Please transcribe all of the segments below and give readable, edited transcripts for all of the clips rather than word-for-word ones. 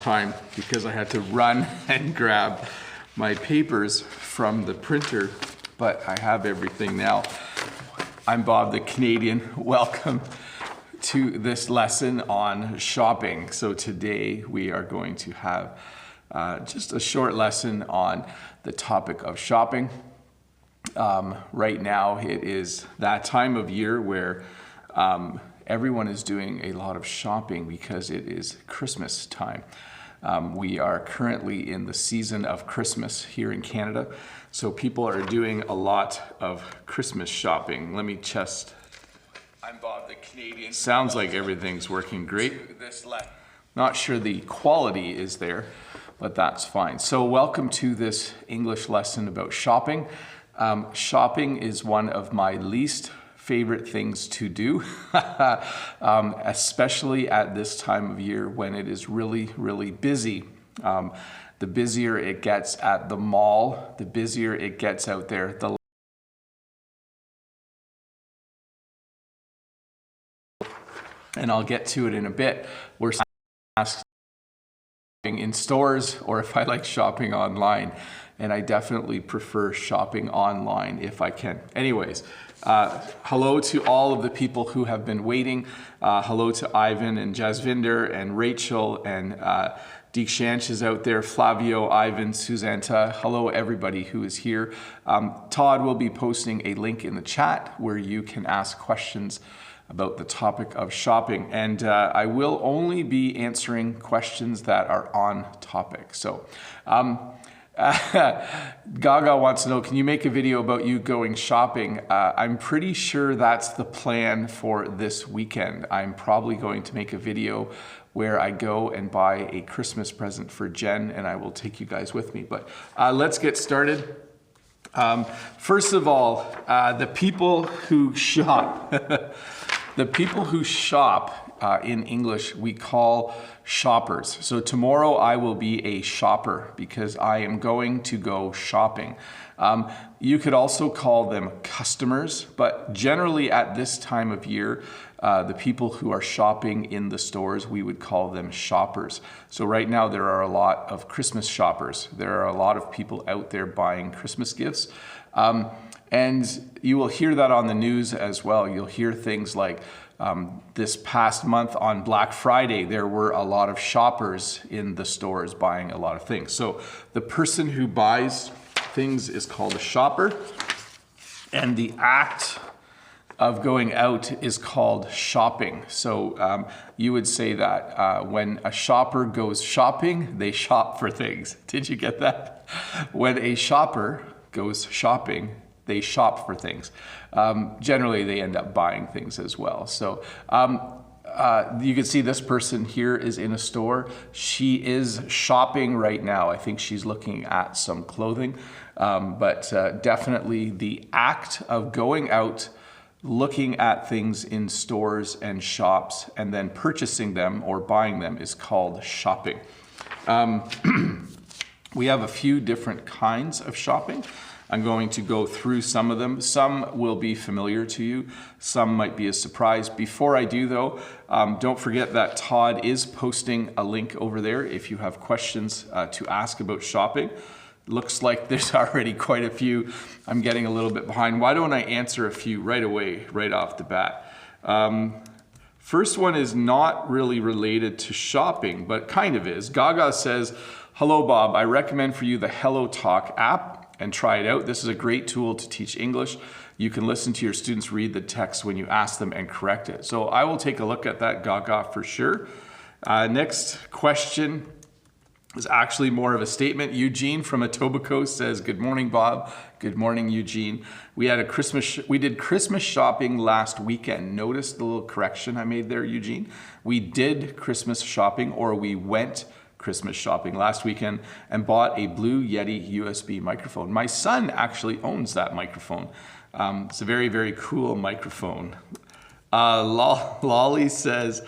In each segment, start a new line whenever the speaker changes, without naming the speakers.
time because I had to run and grab my papers from the printer, but I have everything now. I'm Bob the Canadian. Welcome to this lesson on shopping. So today we are going to have just a short lesson on the topic of shopping. Right now it is that time of year where everyone is doing a lot of shopping because it is Christmas time. We are currently in the season of Christmas here in Canada, so people are doing a lot of Christmas shopping. Let me just... I'm Bob the Canadian. Sounds like everything's working great. Not sure the quality is there, but that's fine. So welcome to this English lesson about shopping. Shopping is one of my least favorite things to do, especially at this time of year when it is really busy. The busier it gets at the mall, the busier it gets out there, and I'll get to it in a bit. We're asking in stores or if I like shopping online, and I definitely prefer shopping online if I can. Anyways, hello to all of the people who have been waiting. Hello to Ivan and Jasvinder and Rachel and Deekshansh is out there, Flavio, Ivan, Susanta. Hello everybody who is here. Todd will be posting a link in the chat where you can ask questions about the topic of shopping, and I will only be answering questions that are on topic. So Gaga wants to know, can you make a video about you going shopping? I'm pretty sure that's the plan for this weekend. I'm probably going to make a video where I go and buy a Christmas present for Jen, and I will take you guys with me. But let's get started. First of all, the people who shop, the people who shop in English, we call shoppers. So tomorrow I will be a shopper because I am going to go shopping. You could also call them customers, but generally at this time of year, the people who are shopping in the stores, we would call them shoppers. So right now there are a lot of Christmas shoppers. There are a lot of people out there buying Christmas gifts. And you will hear that on the news as well. You'll hear things like this past month on Black Friday, there were a lot of shoppers in the stores buying a lot of things. So the person who buys things is called a shopper, and the act of going out is called shopping. So you would say that when a shopper goes shopping, they shop for things. Did you get that? When a shopper goes shopping, they shop for things. Generally, they end up buying things as well. So you can see this person here is in a store. She is shopping right now. I think she's looking at some clothing, but definitely the act of going out, looking at things in stores and shops, and then purchasing them or buying them is called shopping. We have a few different kinds of shopping. I'm going to go through some of them. Some will be familiar to you. Some might be a surprise. Before I do though, don't forget that Todd is posting a link over there if you have questions to ask about shopping. Looks like there's already quite a few. I'm getting a little bit behind. Why don't I answer a few right away, right off the bat? First one is not really related to shopping, but kind of is. Gaga says, hello Bob, I recommend for you the Hello Talk app and try it out. This is a great tool to teach English. You can listen to your students read the text when you ask them and correct it. So I will take a look at that, Gaga, for sure. Next question is actually more of a statement. Eugene from Etobicoke says, good morning, Bob. Good morning, Eugene. We did Christmas shopping last weekend. Notice the little correction I made there, Eugene. We did Christmas shopping, or we went Christmas shopping last weekend and bought a Blue Yeti USB microphone. My son actually owns that microphone. It's a very cool microphone. Lolly says,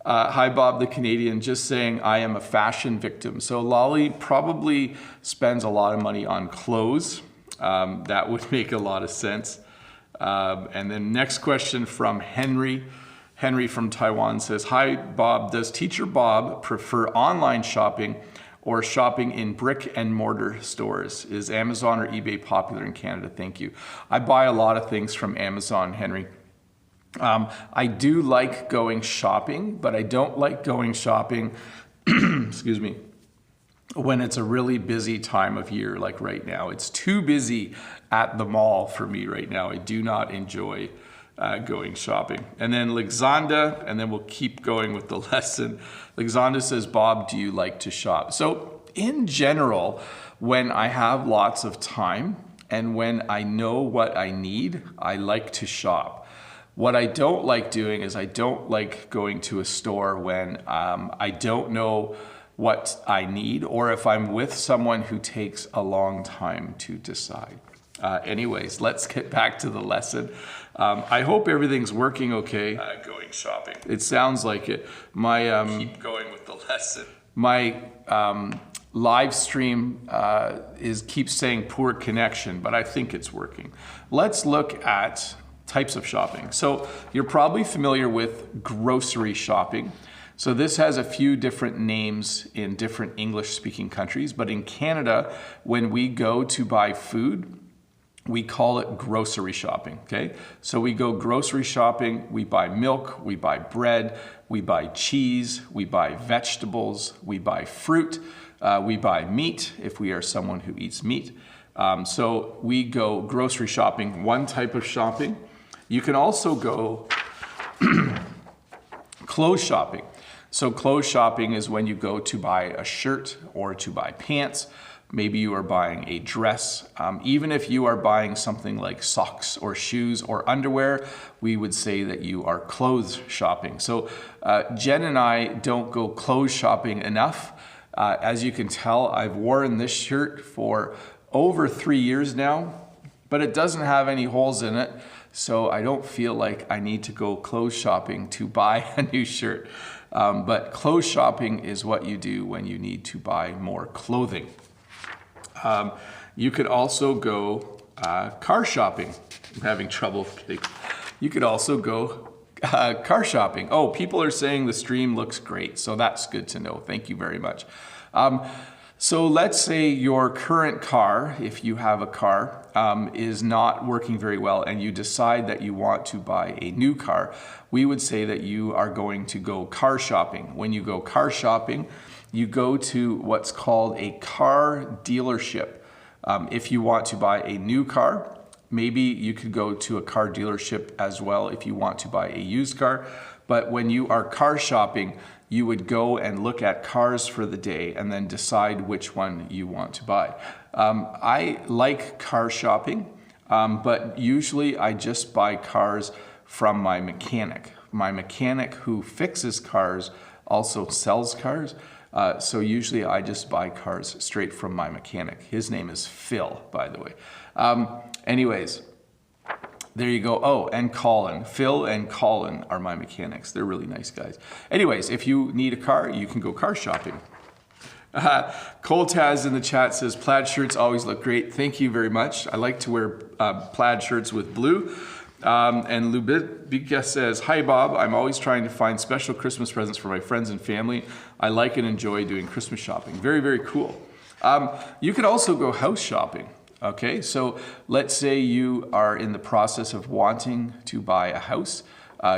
hi Bob the Canadian, just saying I am a fashion victim. So Lolly probably spends a lot of money on clothes. That would make a lot of sense. And then next question from Henry. Henry from Taiwan says, hi, Bob. Does Teacher Bob prefer online shopping or shopping in brick and mortar stores? Is Amazon or eBay popular in Canada? Thank you. I buy a lot of things from Amazon, Henry. I do like going shopping, but I don't like going shopping, excuse me, when it's a really busy time of year like right now. It's too busy at the mall for me right now. I do not enjoy going shopping. And then Alexandra, and then we'll keep going with the lesson. Alexandra says, Bob, do you like to shop? So in general, when I have lots of time and when I know what I need, I like to shop. What I don't like doing is I don't like going to a store when I don't know what I need, or if I'm with someone who takes a long time to decide. Anyways, let's get back to the lesson. I hope everything's working okay. Going shopping. It sounds like it. Keep going with the lesson. My live stream keeps saying poor connection, but I think it's working. Let's look at types of shopping. So you're probably familiar with grocery shopping. So this has a few different names in different English-speaking countries, but in Canada, when we go to buy food, we call it grocery shopping, okay? So we go grocery shopping, we buy milk, we buy bread, we buy cheese, we buy vegetables, we buy fruit, we buy meat if we are someone who eats meat. So we go grocery shopping, one type of shopping. You can also go clothes shopping. So clothes shopping is when you go to buy a shirt or to buy pants. Maybe you are buying a dress. Even if you are buying something like socks or shoes or underwear, we would say that you are clothes shopping. So Jen and I don't go clothes shopping enough. As you can tell, I've worn this shirt for over 3 years now, but it doesn't have any holes in it. So I don't feel like I need to go clothes shopping to buy a new shirt. But clothes shopping is what you do when you need to buy more clothing. You could also go car shopping. I'm having trouble kidding. You could also go car shopping. Oh, people are saying the stream looks great, so that's good to know. Thank you very much. So let's say your current car, if you have a car, is not working very well and you decide that you want to buy a new car. We would say that you are going to go car shopping. When you go car shopping, you go to what's called a car dealership. If you want to buy a new car, maybe you could go to a car dealership as well if you want to buy a used car. But when you are car shopping, you would go and look at cars for the day and then decide which one you want to buy. I like car shopping, but usually I just buy cars from my mechanic. My mechanic who fixes cars also sells cars. So usually I just buy cars straight from my mechanic. His name is Phil, by the way. Anyways, there you go. Oh, and Colin. Phil and Colin are my mechanics. They're really nice guys. Anyways, if you need a car, you can go car shopping. Coltaz in the chat says, plaid shirts always look great. Thank you very much. I like to wear plaid shirts with blue. And Lubika says, hi Bob, I'm always trying to find special Christmas presents for my friends and family. I like and enjoy doing Christmas shopping. Very, very cool. You could also go house shopping. Okay, so let's say you are in the process of wanting to buy a house.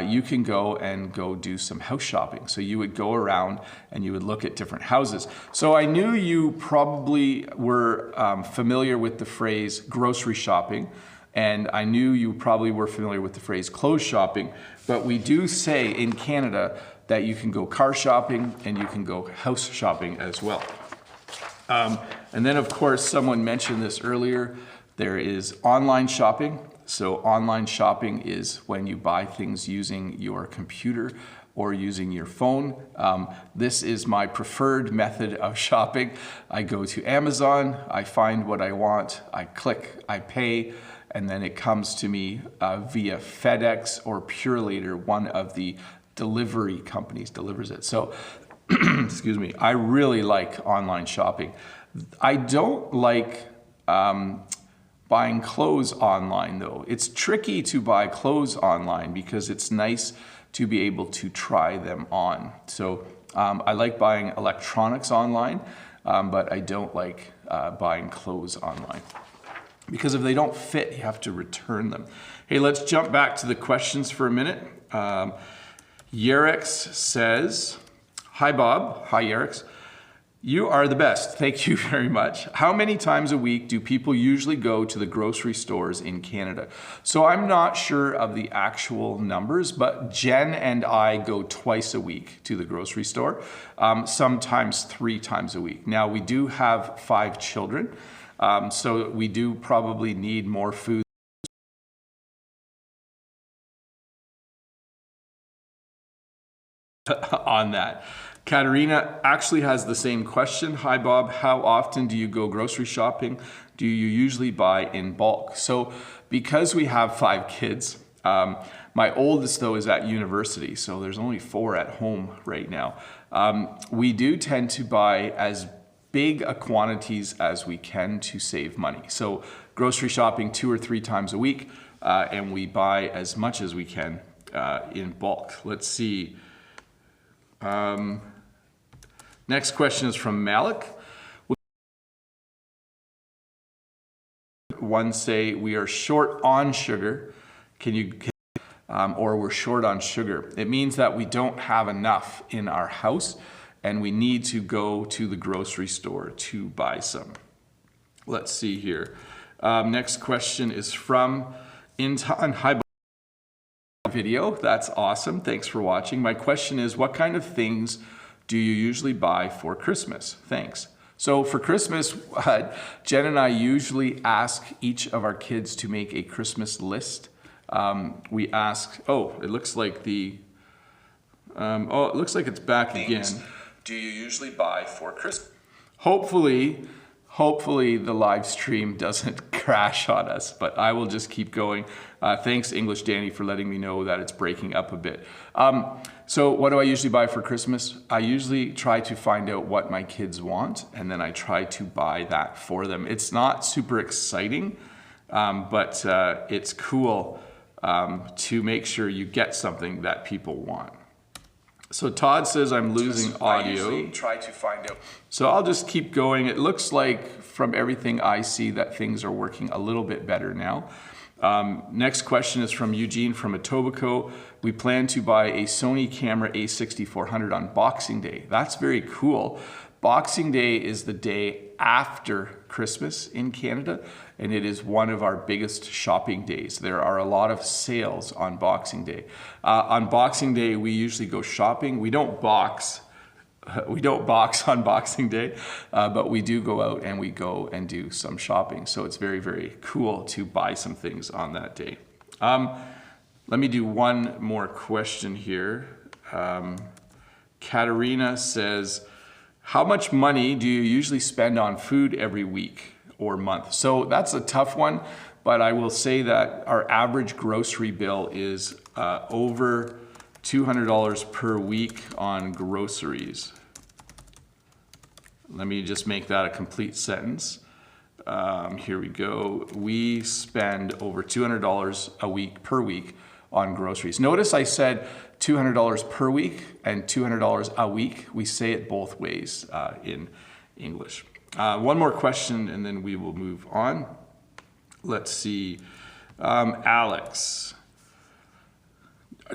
You can go do some house shopping. So you would go around and you would look at different houses. So I knew you probably were familiar with the phrase grocery shopping, and I knew you probably were familiar with the phrase clothes shopping, but we do say in Canada that you can go car shopping and you can go house shopping as well. And then, of course, someone mentioned this earlier, there is online shopping. So online shopping is when you buy things using your computer or using your phone. This is my preferred method of shopping. I go to Amazon, I find what I want, I click, I pay, and then it comes to me via FedEx or Purelator, one of the delivery companies delivers it. So, excuse me, I really like online shopping. I don't like buying clothes online though. It's tricky to buy clothes online because it's nice to be able to try them on. So I like buying electronics online, but I don't like buying clothes online. Because if they don't fit, you have to return them. Hey, let's jump back to the questions for a minute. Yerex says, hi Bob, hi Yerex. You are the best, thank you very much. How many times a week do people usually go to the grocery stores in Canada? So I'm not sure of the actual numbers, but Jen and I go twice a week to the grocery store, sometimes 3 times a week. Now we do have 5 children, so we do probably need more food on that. Katerina actually has the same question. Hi Bob, how often do you go grocery shopping? Do you usually buy in bulk? So because we have 5 kids, my oldest though is at university, so there's only 4 at home right now. We do tend to buy as big a quantities as we can to save money. So grocery shopping 2 or 3 times a week, and we buy as much as we can in bulk. Let's see. Next question is from Malik. One say we are short on sugar. Or we're short on sugar. It means that we don't have enough in our house and we need to go to the grocery store to buy some. Let's see here. Next question is from Intan. Hi, Bob. Video. That's awesome. Thanks for watching. My question is, what kind of things do you usually buy for Christmas? Thanks. So for Christmas, Jen and I usually ask each of our kids to make a Christmas list. We ask, it looks like it's back again. Do you usually buy for Christmas? Hopefully the live stream doesn't crash on us, but I will just keep going. Thanks, English Danny, for letting me know that it's breaking up a bit. So what do I usually buy for Christmas? I usually try to find out what my kids want, and then I try to buy that for them. It's not super exciting, but it's cool to make sure you get something that people want. So Todd says I'm losing audio. I usually try to find out. So I'll just keep going. It looks like from everything I see that things are working a little bit better now. Next question is from Eugene from Etobicoke. We plan to buy a Sony camera a6400 on Boxing Day. That's very cool. Boxing Day is the day after Christmas in Canada, and it is one of our biggest shopping days. There are a lot of sales on Boxing Day. On Boxing Day, we usually go shopping. We don't box on Boxing Day, but we do go out and we go and do some shopping. So it's very, very cool to buy some things on that day. Let me do one more question here. Katerina says, how much money do you usually spend on food every week or month? So that's a tough one, but I will say that our average grocery bill is over $200 per week on groceries. Let me just make that a complete sentence. Here we go. We spend over $200 per week on groceries. Notice I said $200 per week and $200 a week. We say it both ways in English. One more question and then we will move on. Let's see. Alex.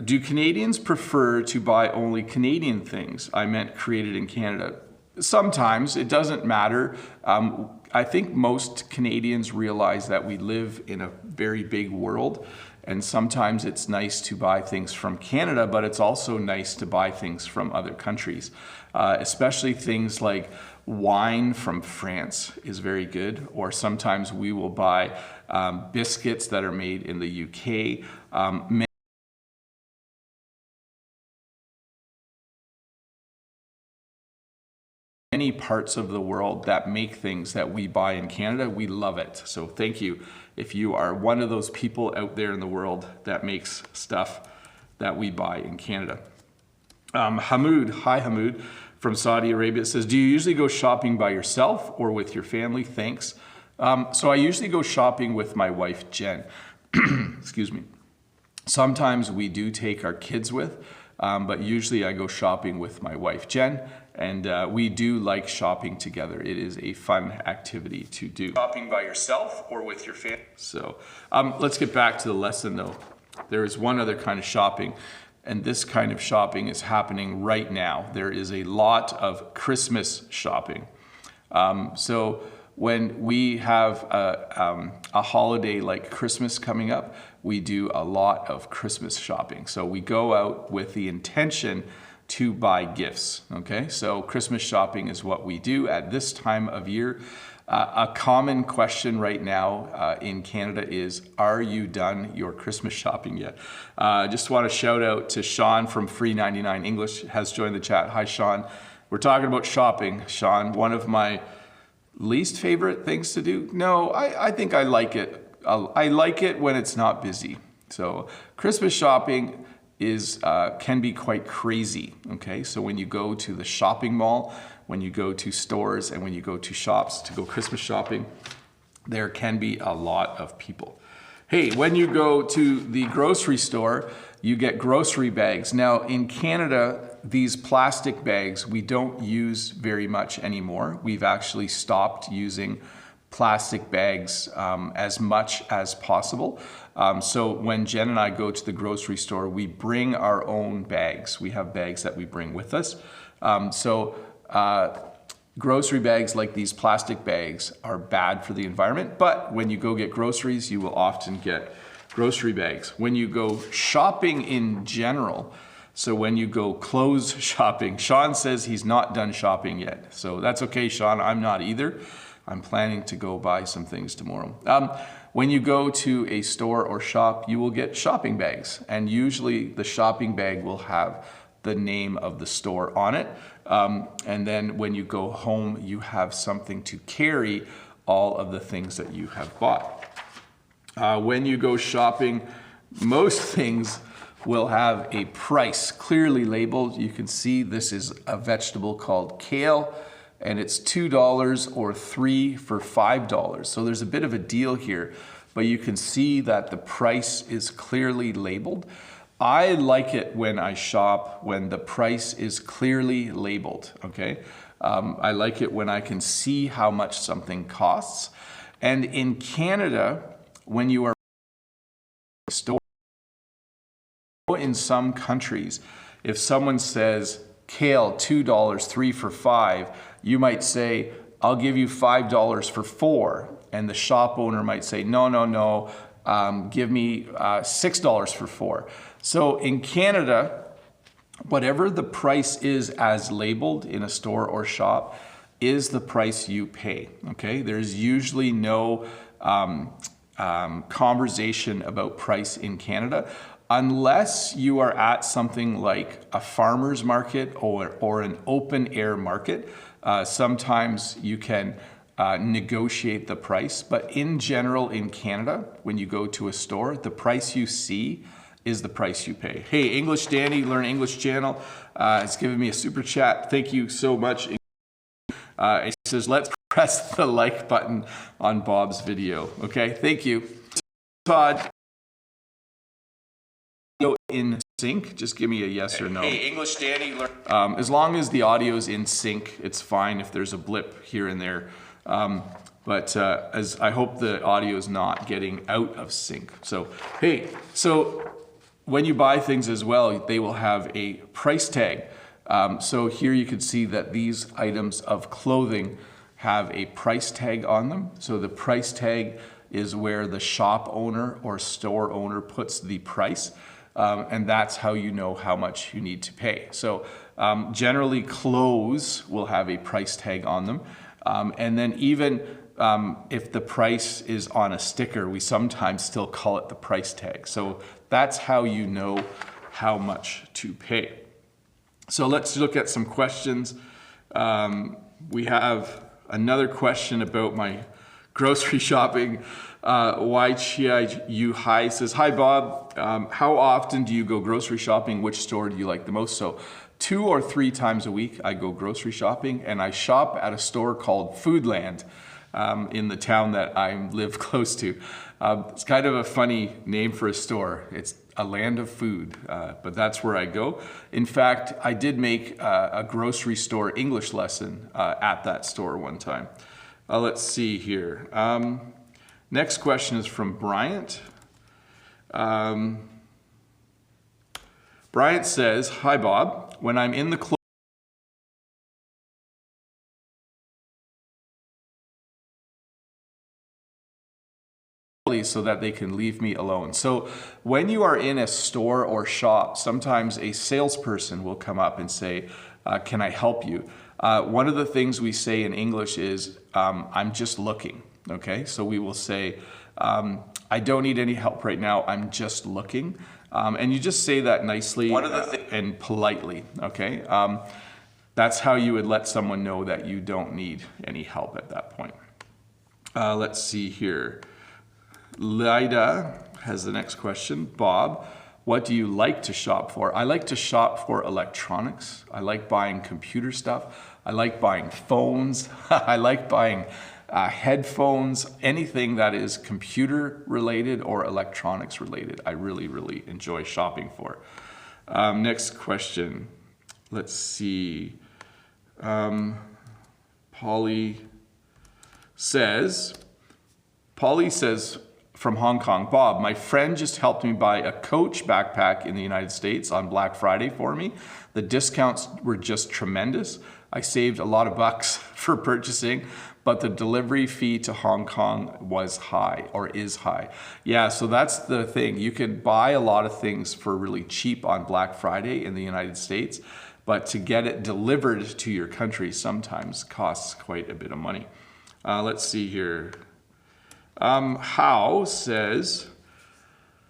Do Canadians prefer to buy only Canadian things? I meant created in Canada. Sometimes, it doesn't matter. I think most Canadians realize that we live in a very big world, and sometimes it's nice to buy things from Canada, but it's also nice to buy things from other countries, especially things like wine from France is very good, or sometimes we will buy biscuits that are made in the UK. Many parts of the world that make things that we buy in Canada, we love it. So thank you if you are one of those people out there in the world that makes stuff that we buy in Canada. Hamoud, hi Hamoud, from Saudi Arabia says, do you usually go shopping by yourself or with your family? Thanks. So I usually go shopping with my wife, Jen. Excuse me. Sometimes we do take our kids with, but usually I go shopping with my wife, Jen, and we do like shopping together. It is a fun activity to do. Shopping by yourself or with your family. So let's get back to the lesson though. There is one other kind of shopping, and this kind of shopping is happening right now. There is a lot of Christmas shopping. So when we have a holiday like Christmas coming up, we do a lot of Christmas shopping. So we go out with the intention to buy gifts, okay? So Christmas shopping is what we do at this time of year. A common question right now in Canada is, are you done your Christmas shopping yet? Just want to shout out to Sean from Free 99 English has joined the chat. Hi, Sean. We're talking about shopping. Sean, one of my least favorite things to do? No, I think I like it. I like it when it's not busy. So Christmas shopping is can be quite crazy, okay? So when you go to the shopping mall, when you go to stores, and when you go to shops to go Christmas shopping, there can be a lot of people. Hey, when you go to the grocery store, you get grocery bags. Now in Canada, these plastic bags we don't use very much anymore. We've actually stopped using plastic bags as much as possible. So when Jen and I go to the grocery store, we bring our own bags. We have bags that we bring with us. Grocery bags like these plastic bags are bad for the environment, but when you go get groceries, you will often get grocery bags. When you go shopping in general, so when you go clothes shopping, Sean says he's not done shopping yet. So that's okay, Sean, I'm not either. I'm planning to go buy some things tomorrow. When you go to a store or shop, you will get shopping bags, and usually the shopping bag will have the name of the store on it. And then when you go home, you have something to carry all of the things that you have bought. When you go shopping, most things will have a price clearly labeled. You can see this is a vegetable called kale, and it's $2 or 3 for $5. So there's a bit of a deal here, but you can see that the price is clearly labeled. I like it when I shop when the price is clearly labeled, okay? I like it when I can see how much something costs. And in Canada, when you are store in some countries, if someone says kale $2, 3 for 5, you might say, I'll give you $5 for 4. And the shop owner might say, no, give me $6 for 4. So in Canada, whatever the price is as labeled in a store or shop is the price you pay, okay? There's usually no conversation about price in Canada, unless you are at something like a farmer's market or an open air market. Sometimes you can negotiate the price, but in general in Canada, when you go to a store, the price you see is the price you pay. Hey, English Danny, Learn English channel, it's given me a super chat. Thank you so much. It says, let's press the like button on Bob's video. Okay, thank you. Todd, in sync? Just give me a yes or no. Hey, English Danny. As long as the audio is in sync, it's fine if there's a blip here and there. As I hope the audio is not getting out of sync. So, hey, so when you buy things as well, they will have a price tag. So here you can see that these items of clothing have a price tag on them. So the price tag is where the shop owner or store owner puts the price. And that's how you know how much you need to pay. So generally clothes will have a price tag on them. And then even if the price is on a sticker, we sometimes still call it the price tag. So that's how you know how much to pay. So let's look at some questions. We have another question about my grocery shopping. YCHU High says, hi Bob, how often do you go grocery shopping? Which store do you like the most? So 2 or 3 times a week I go grocery shopping, and I shop at a store called Foodland in the town that I live close to. It's kind of a funny name for a store. a land of food, but that's where I go. In fact, I did make a grocery store English lesson at that store one time. Let's see here. Next question is from Bryant. Bryant says, "Hi Bob, when I'm in the so that they can leave me alone." So when you are in a store or shop, sometimes a salesperson will come up and say, "Can I help you?" One of the things we say in English is, "I'm just looking." Okay, so we will say, "I don't need any help right now, I'm just looking." And you just say that nicely and politely, okay? That's how you would let someone know that you don't need any help at that point. Let's see here. Lida has the next question. "Bob, what do you like to shop for?" I like to shop for electronics. I like buying computer stuff. I like buying phones. I like buying headphones, anything that is computer related or electronics related. I really, really enjoy shopping for. Next question. Let's see. Polly says from Hong Kong, "Bob, my friend just helped me buy a Coach backpack in the United States on Black Friday for me. The discounts were just tremendous. I saved a lot of bucks for purchasing, but the delivery fee to Hong Kong was high or is high." Yeah, so that's the thing. You can buy a lot of things for really cheap on Black Friday in the United States, but to get it delivered to your country sometimes costs quite a bit of money. Let's see here. How says,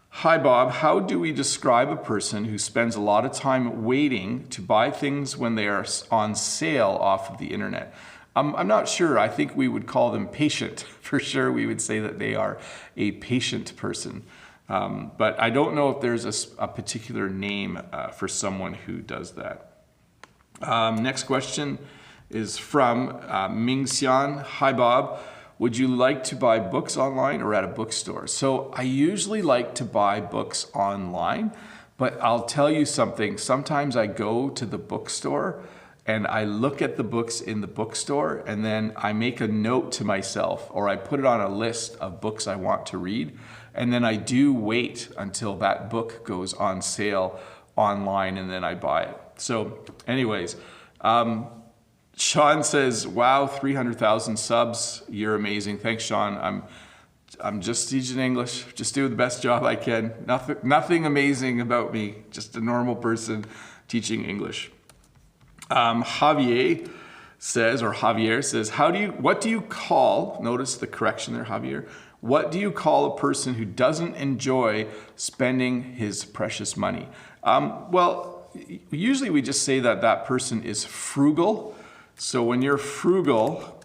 "Hi Bob, how do we describe a person who spends a lot of time waiting to buy things when they are on sale off of the internet?" I'm not sure. I think we would call them patient. For sure, we would say that they are a patient person. But I don't know if there's a particular name for someone who does that. Next question is from Ming Xian. "Hi Bob, would you like to buy books online or at a bookstore?" So I usually like to buy books online, but I'll tell you something. Sometimes I go to the bookstore and I look at the books in the bookstore and then I make a note to myself, or I put it on a list of books I want to read. And then I do wait until that book goes on sale online and then I buy it. So anyways, Sean says, "Wow, 300,000 subs. You're amazing." Thanks, Sean. I'm just teaching English, just doing the best job I can. Nothing amazing about me, just a normal person teaching English. Javier says, what do you call, notice the correction there, Javier, what do you call a person who doesn't enjoy spending his precious money? Well, usually we just say that that person is frugal. So when you're frugal,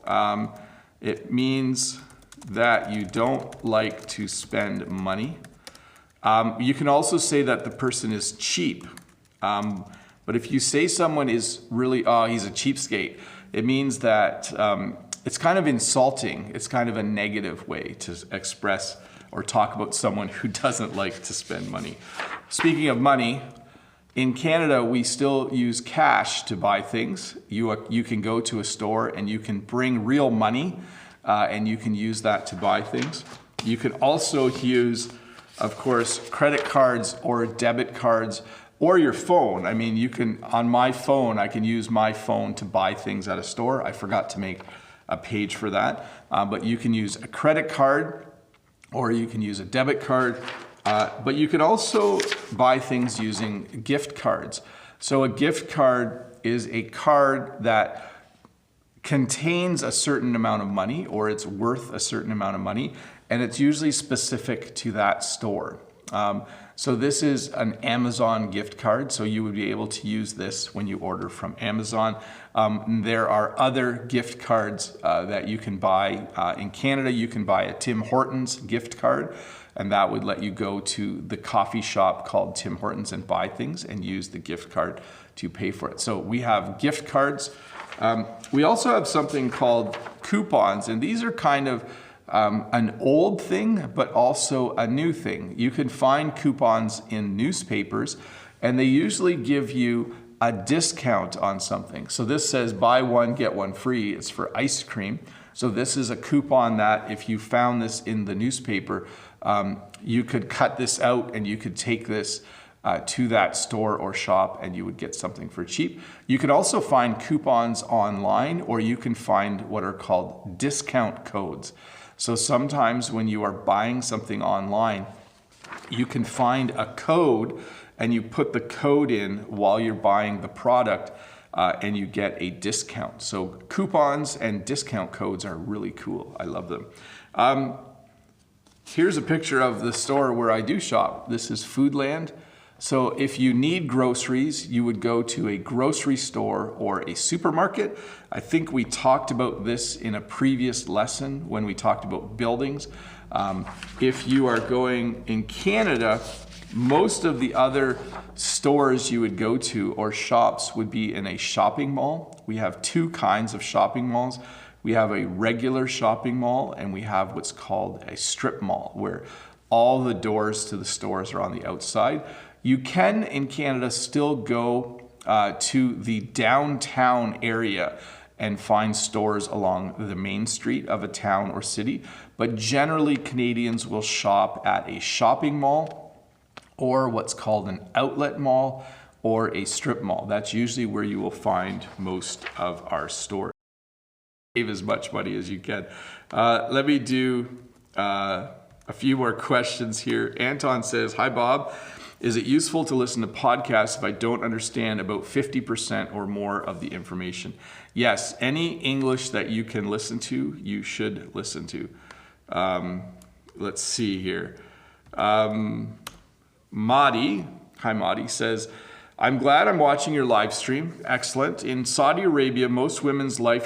it means that you don't like to spend money. You can also say that the person is cheap. But if you say someone is really, oh, he's a cheapskate, it means that it's kind of insulting. It's kind of a negative way to express or talk about someone who doesn't like to spend money. Speaking of money, in Canada, we still use cash to buy things. You can go to a store and you can bring real money and you can use that to buy things. You can also use, of course, credit cards or debit cards or your phone. I mean, you can, on my phone, I can use my phone to buy things at a store. I forgot to make a page for that. But you can use a credit card or you can use a debit card. But you can also buy things using gift cards. So a gift card is a card that contains a certain amount of money, or it's worth a certain amount of money, and it's usually specific to that store. So this is an Amazon gift card, so you would be able to use this when you order from Amazon. There are other gift cards that you can buy. In Canada, you can buy a Tim Hortons gift card, and that would let you go to the coffee shop called Tim Hortons and buy things and use the gift card to pay for it. So we have gift cards. We also have something called coupons, and these are kind of an old thing, but also a new thing. You can find coupons in newspapers, and they usually give you a discount on something. So this says buy one, get one free. It's for ice cream. So this is a coupon that if you found this in the newspaper, you could cut this out and you could take this to that store or shop and you would get something for cheap. You can also find coupons online, or you can find what are called discount codes. So sometimes when you are buying something online, you can find a code and you put the code in while you're buying the product and you get a discount. So coupons and discount codes are really cool. I love them. Here's a picture of the store where I do shop. This is Foodland. So if you need groceries, you would go to a grocery store or a supermarket. I think we talked about this in a previous lesson when we talked about buildings. If you are going in Canada, most of the other stores you would go to or shops would be in a shopping mall. We have two kinds of shopping malls. We have a regular shopping mall and we have what's called a strip mall, where all the doors to the stores are on the outside. You can, in Canada, still go to the downtown area and find stores along the main street of a town or city, but generally Canadians will shop at a shopping mall or what's called an outlet mall or a strip mall. That's usually where you will find most of our stores. Save as much money as you can. Let me do a few more questions here. Anton says, hi Bob. Is it useful to listen to podcasts if I don't understand about 50% or more of the information? Yes, any English that you can listen to, you should listen to. Let's see here. Madi, hi Madi, says, I'm glad I'm watching your live stream. Excellent. In Saudi Arabia, most women's love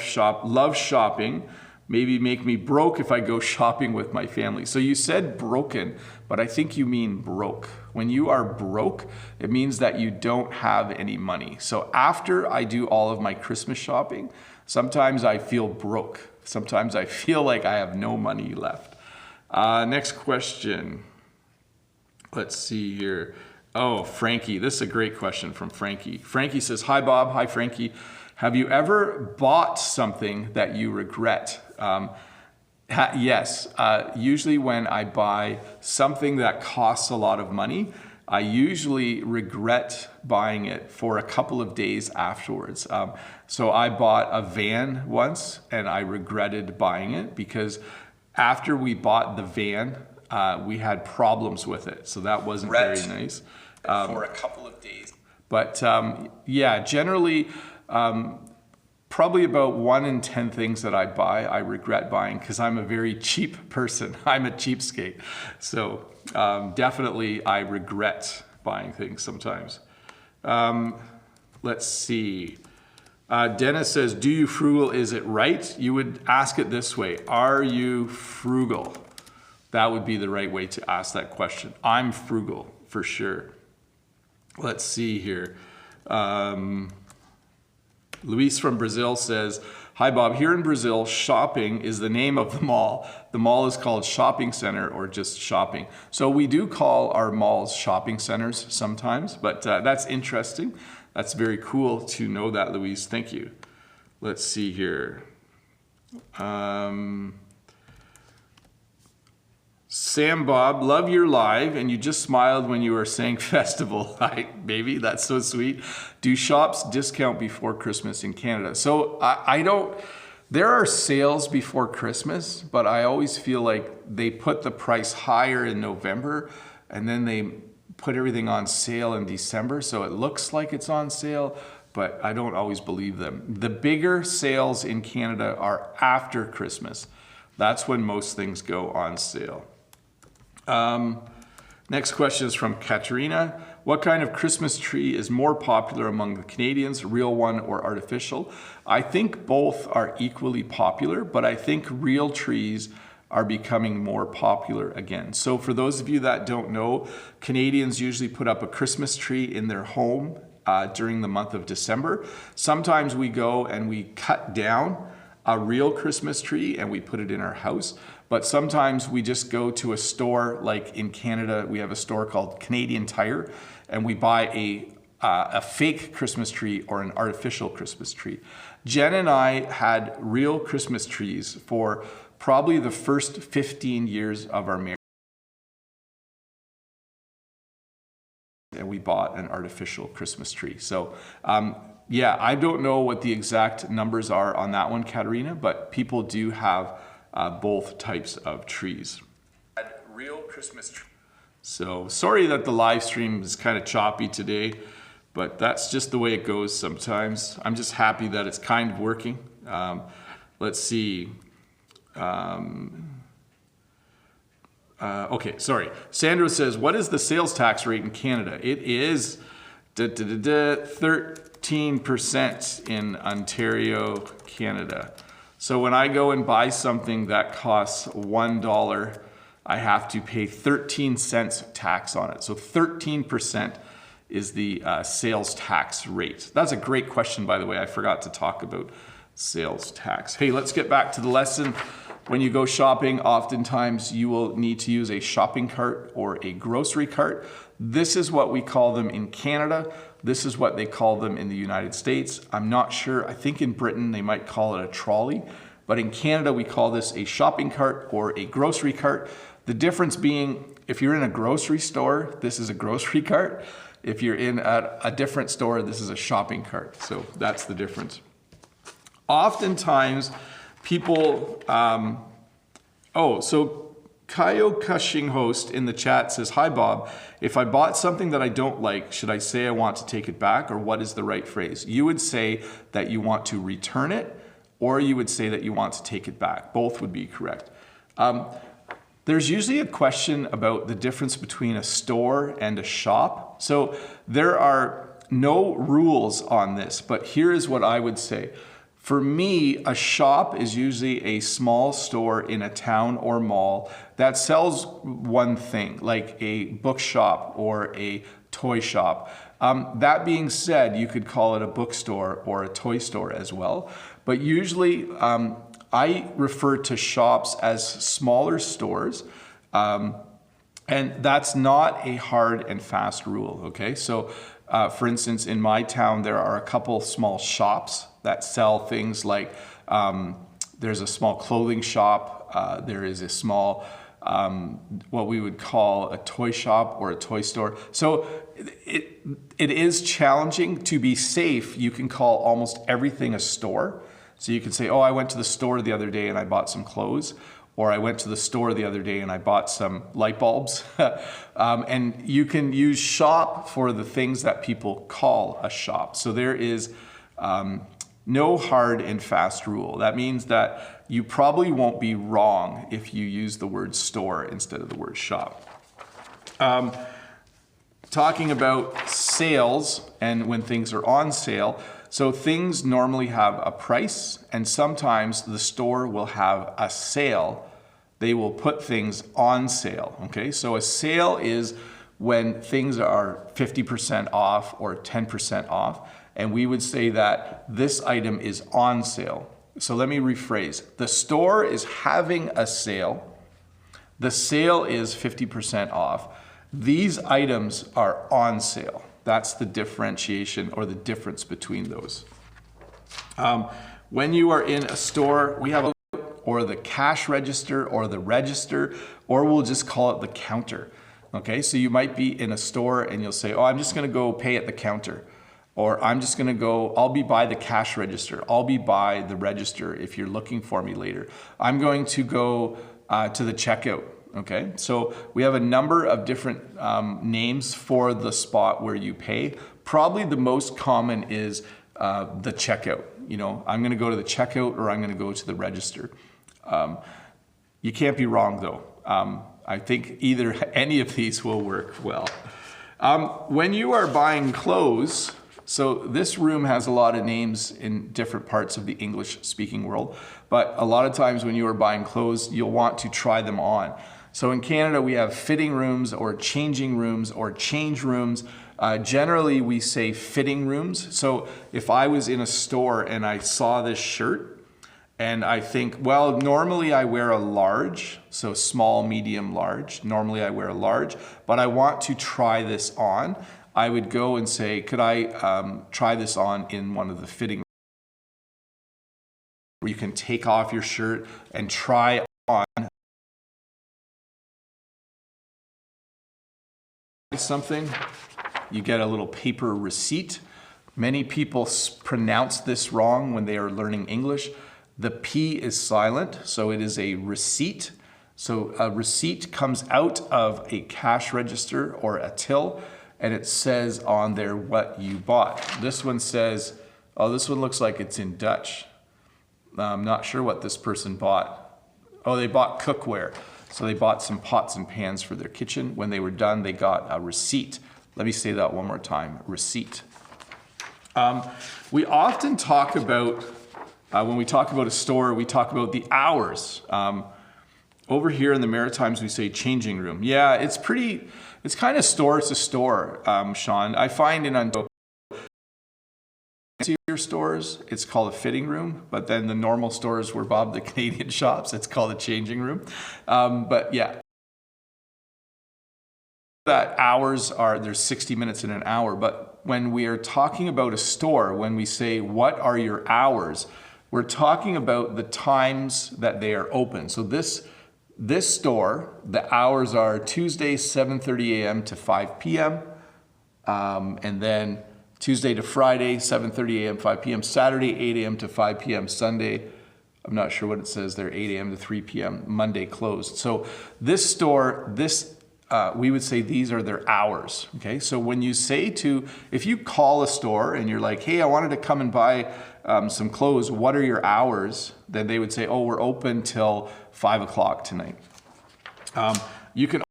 shopping. Maybe make me broke if I go shopping with my family. So you said broken, but I think you mean broke. When you are broke, it means that you don't have any money. So after I do all of my Christmas shopping, sometimes I feel broke. Sometimes I feel like I have no money left. Next question. Let's see here. Oh, Frankie, this is a great question from Frankie. Frankie says, hi Bob, hi Frankie. Have you ever bought something that you regret? Yes, usually when I buy something that costs a lot of money, I usually regret buying it for a couple of days afterwards. So I bought a van once and I regretted buying it because after we bought the van, we had problems with it. So that wasn't very nice. For a couple of days. But yeah, generally, probably about 1 in 10 things that I buy, I regret buying because I'm a very cheap person. I'm a cheapskate. So definitely I regret buying things sometimes. Let's see. Dennis says, do you frugal, is it right? You would ask it this way. Are you frugal? That would be the right way to ask that question. I'm frugal for sure. Let's see here. Luis from Brazil says, hi Bob, here in Brazil, shopping is the name of the mall. The mall is called shopping center or just shopping. So we do call our malls shopping centers sometimes, but that's interesting. That's very cool to know that, Luis. Thank you. Let's see here. Sam Bob, love your live, and you just smiled when you were saying festival. Hi, baby, that's so sweet. Do shops discount before Christmas in Canada? So I don't, there are sales before Christmas, but I always feel like they put the price higher in November and then they put everything on sale in December. So it looks like it's on sale, but I don't always believe them. The bigger sales in Canada are after Christmas. That's when most things go on sale. Next question is from Katerina. What kind of Christmas tree is more popular among the Canadians, real one or artificial? I think both are equally popular, but I think real trees are becoming more popular again. So for those of you that don't know, Canadians usually put up a Christmas tree in their home during the month of December. Sometimes we go and we cut down a real Christmas tree and we put it in our house. But sometimes we just go to a store, like in Canada, we have a store called Canadian Tire, and we buy a fake Christmas tree or an artificial Christmas tree. Jen and I had real Christmas trees for probably the first 15 years of our marriage. And we bought an artificial Christmas tree. So yeah, I don't know what the exact numbers are on that one, Katerina, but people do have both types of trees. Real Christmas tree. So sorry that the live stream is kind of choppy today, but that's just the way it goes sometimes. I'm just happy that it's kind of working. Let's see. Okay, sorry. Sandra says, what is the sales tax rate in Canada? It is 13% in Ontario, Canada. So when I go and buy something that costs $1, I have to pay 13 cents tax on it. So 13% is the sales tax rate. That's a great question, by the way. I forgot to talk about sales tax. Hey, let's get back to the lesson. When you go shopping, oftentimes you will need to use a shopping cart or a grocery cart. This is what we call them in Canada. This is what they call them in the United States. I'm not sure. I think in Britain they might call it a trolley. But in Canada, we call this a shopping cart or a grocery cart. The difference being, if you're in a grocery store, this is a grocery cart. If you're in a different store, this is a shopping cart. So that's the difference. Oftentimes, people, so Kayo Cushing Host in the chat says, hi Bob, if I bought something that I don't like, should I say I want to take it back, or what is the right phrase? You would say that you want to return it, or you would say that you want to take it back. Both would be correct. There's usually a question about the difference between a store and a shop. So there are no rules on this, but here is what I would say. For me, a shop is usually a small store in a town or mall that sells one thing, like a bookshop or a toy shop. That being said, you could call it a bookstore or a toy store as well. But usually, I refer to shops as smaller stores, and that's not a hard and fast rule, okay? So, for instance, in my town, there are a couple small shops that sell things like, there's a small clothing shop, there is a small, what we would call a toy shop or a toy store. So it is challenging. To be safe, you can call almost everything a store. So you can say, oh, I went to the store the other day and I bought some clothes, or I went to the store the other day and I bought some light bulbs. And you can use shop for the things that people call a shop. So there is no hard and fast rule. That means that you probably won't be wrong if you use the word store instead of the word shop. Talking about sales and when things are on sale, so things normally have a price, and sometimes the store will have a sale. They will put things on sale, okay? So a sale is when things are 50% off or 10% off, and we would say that this item is on sale. So let me rephrase. The store is having a sale. The sale is 50% off. These items are on sale. That's the differentiation or the difference between those. When you are in a store, we have or the cash register or the register, or we'll just call it the counter. Okay, so you might be in a store and you'll say, oh, I'm just gonna go pay at the counter. Or I'm just gonna go, I'll be by the cash register. I'll be by the register if you're looking for me later. I'm going to go to the checkout. Okay, so we have a number of different names for the spot where you pay. Probably the most common is the checkout. You know, I'm gonna go to the checkout or I'm gonna go to the register. You can't be wrong though. I think any of these will work well. When you are buying clothes, so this room has a lot of names in different parts of the English speaking world, but a lot of times when you are buying clothes, you'll want to try them on. So in Canada, we have fitting rooms or changing rooms or change rooms. Generally, we say fitting rooms. So if I was in a store and I saw this shirt And I think, well, normally I wear a large, so small, medium, large. Normally I wear a large, but I want to try this on. I would go and say, could I try this on in one of the fitting rooms where you can take off your shirt and try on something. You get a little paper receipt. Many people pronounce this wrong when they are learning English. The P is silent, so it is a receipt. So a receipt comes out of a cash register or a till, and it says on there what you bought. This one says, oh, this one looks like it's in Dutch. I'm not sure what this person bought. Oh, they bought cookware. So they bought some pots and pans for their kitchen. When they were done, they got a receipt. Let me say that one more time, receipt. We often talk about, when we talk about a store, we talk about the hours. Over here in the Maritimes, we say changing room. Yeah, it's kind of store to store, Sean. I find in fancier stores, it's called a fitting room, but then the normal stores where Bob the Canadian shops, it's called a changing room. But yeah, that hours are, there's 60 minutes in an hour, but when we are talking about a store, when we say, what are your hours? We're talking about the times that they are open. So this store, the hours are Tuesday, 7:30 a.m. to 5 p.m. And then Tuesday to Friday, 7:30 a.m., 5 p.m. Saturday, 8 a.m. to 5 p.m. Sunday, I'm not sure what it says there, 8 a.m. to 3 p.m. Monday closed. So this store, we would say these are their hours, okay? So when you say if you call a store and you're like, hey, I wanted to come and buy some clothes, what are your hours? Then they would say, oh, we're open till 5 o'clock tonight. You can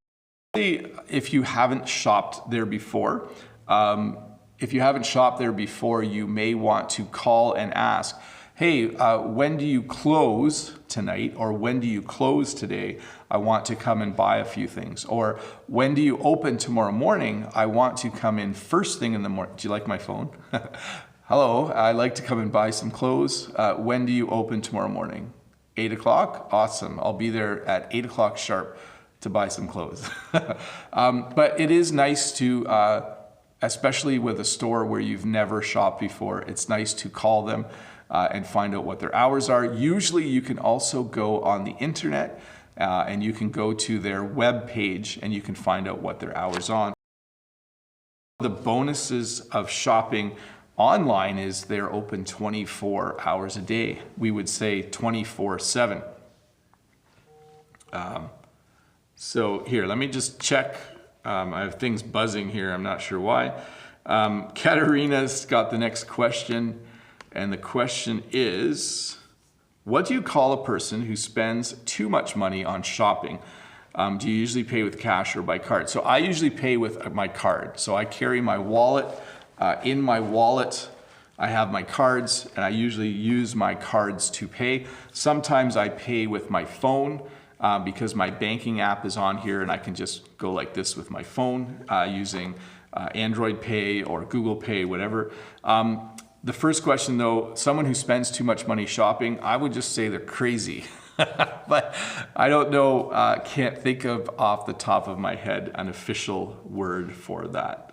only, if you haven't shopped there before, you may want to call and ask, hey, when do you close tonight? Or when do you close today? I want to come and buy a few things. Or when do you open tomorrow morning? I want to come in first thing in the morning. Do you like my phone? Hello, I'd like to come and buy some clothes. When do you open tomorrow morning? 8 o'clock? Awesome. I'll be there at 8 o'clock sharp to buy some clothes. But it is nice to, especially with a store where you've never shopped before, it's nice to call them and find out what their hours are. Usually you can also go on the internet and you can go to their web page and you can find out what their hours are. The bonuses of shopping online is they're open 24 hours a day. We would say 24/7. So here, let me just check. I have things buzzing here. I'm not sure why. Katarina's got the next question. And the question is, what do you call a person who spends too much money on shopping? Do you usually pay with cash or by card? So I usually pay with my card. So I carry my wallet. In my wallet, I have my cards, and I usually use my cards to pay. Sometimes I pay with my phone because my banking app is on here, and I can just go like this with my phone using Android Pay or Google Pay, whatever. The first question though, someone who spends too much money shopping, I would just say they're crazy. But I don't know, can't think of off the top of my head an official word for that.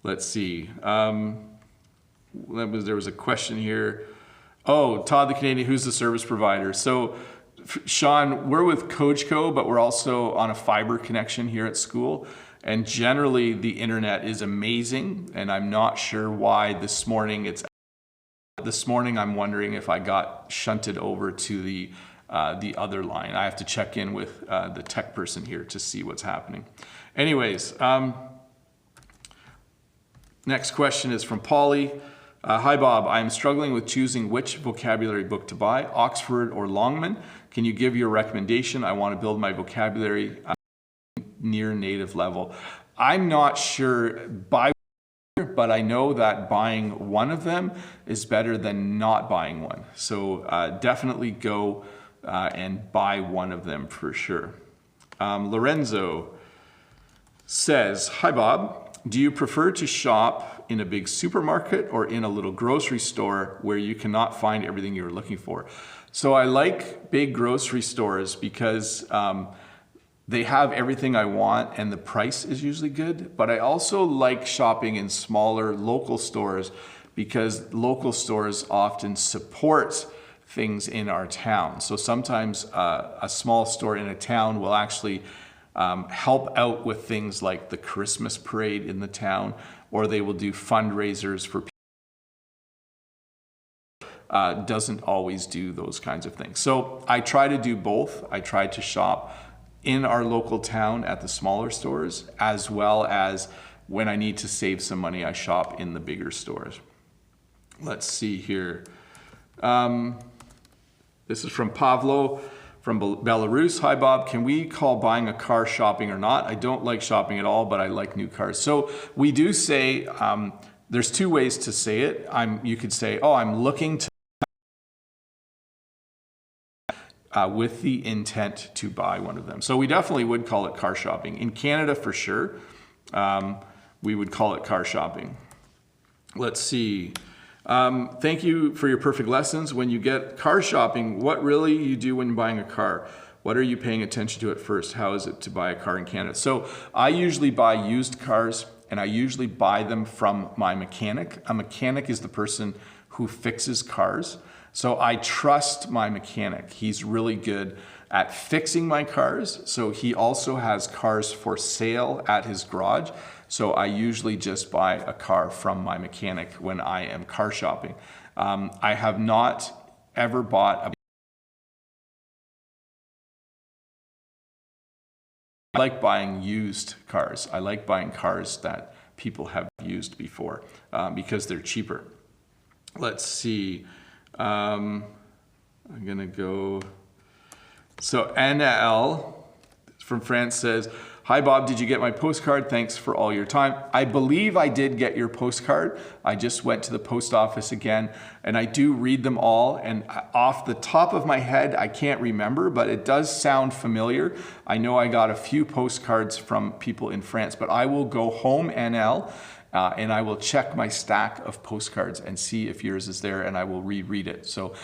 Let's see. There was a question here. Oh, Todd the Canadian, who's the service provider? So Sean, we're with Coachco, but we're also on a fiber connection here at school. And generally the internet is amazing. And I'm not sure why this morning I'm wondering if I got shunted over to the other line. I have to check in with the tech person here to see what's happening. Anyways, next question is from Polly. Hi Bob, I'm struggling with choosing which vocabulary book to buy, Oxford or Longman. Can you give your recommendation? I want to build my vocabulary near native level. I'm not sure but I know that buying one of them is better than not buying one. So definitely go and buy one of them for sure. Lorenzo says, hi Bob, do you prefer to shop in a big supermarket or in a little grocery store where you cannot find everything you're looking for? So I like big grocery stores because they have everything I want and the price is usually good. But I also like shopping in smaller local stores because local stores often support things in our town. So sometimes a small store in a town will actually help out with things like the Christmas parade in the town, or they will do fundraisers for people. Doesn't always do those kinds of things. So I try to do both. I try to shop in our local town at the smaller stores, as well as when I need to save some money, I shop in the bigger stores. Let's see here. This is from Pavlo from Belarus. Hi Bob, can we call buying a car shopping or not? I don't like shopping at all, but I like new cars. So we do say, there's two ways to say it. You could say, oh, I'm looking to with the intent to buy one of them. So we definitely would call it car shopping. In Canada, for sure, we would call it car shopping. Let's see. Thank you for your perfect lessons. When you get car shopping, what really you do when buying a car? What are you paying attention to at first? How is it to buy a car in Canada? So I usually buy used cars, and I usually buy them from my mechanic. A mechanic is the person who fixes cars. So I trust my mechanic. He's really good at fixing my cars. So he also has cars for sale at his garage. So I usually just buy a car from my mechanic when I am car shopping. I have not ever bought I like buying used cars. I like buying cars that people have used before because they're cheaper. Let's see. I'm gonna go. So Anna L from France says, hi Bob, did you get my postcard? Thanks for all your time. I believe I did get your postcard. I just went to the post office again, and I do read them all, and off the top of my head, I can't remember, but it does sound familiar. I know I got a few postcards from people in France, but I will go home, NL, and I will check my stack of postcards and see if yours is there, and I will reread it. So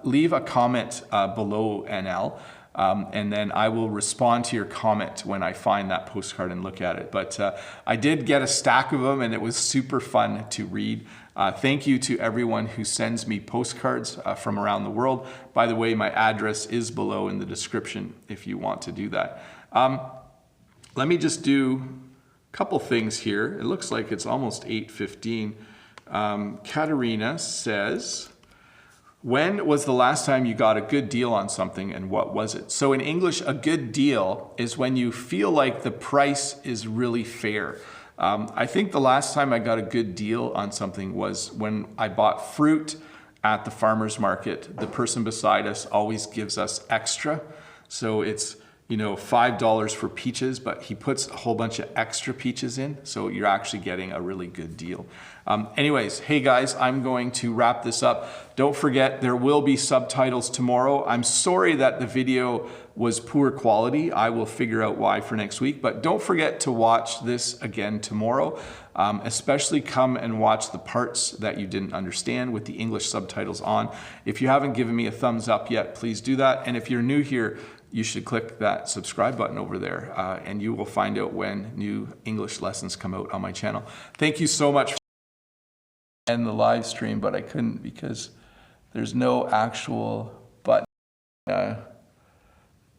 leave a comment below, NL. And then I will respond to your comment when I find that postcard and look at it. But I did get a stack of them, and it was super fun to read. Thank you to everyone who sends me postcards from around the world. By the way, my address is below in the description if you want to do that. Let me just do a couple things here. It looks like it's almost 8:15. Katerina says, when was the last time you got a good deal on something, and what was it? So in English, a good deal is when you feel like the price is really fair. I think the last time I got a good deal on something was when I bought fruit at the farmer's market. The person beside us always gives us extra. So it's, you know, $5 for peaches, but he puts a whole bunch of extra peaches in. So you're actually getting a really good deal. Anyways, hey guys, I'm going to wrap this up. Don't forget, there will be subtitles tomorrow. I'm sorry that the video was poor quality. I will figure out why for next week, but don't forget to watch this again tomorrow. Especially come and watch the parts that you didn't understand with the English subtitles on. If you haven't given me a thumbs up yet, please do that. And if you're new here, you should click that subscribe button over there, and you will find out when new English lessons come out on my channel. Thank you so much for ending the live stream, but I couldn't because there's no actual button.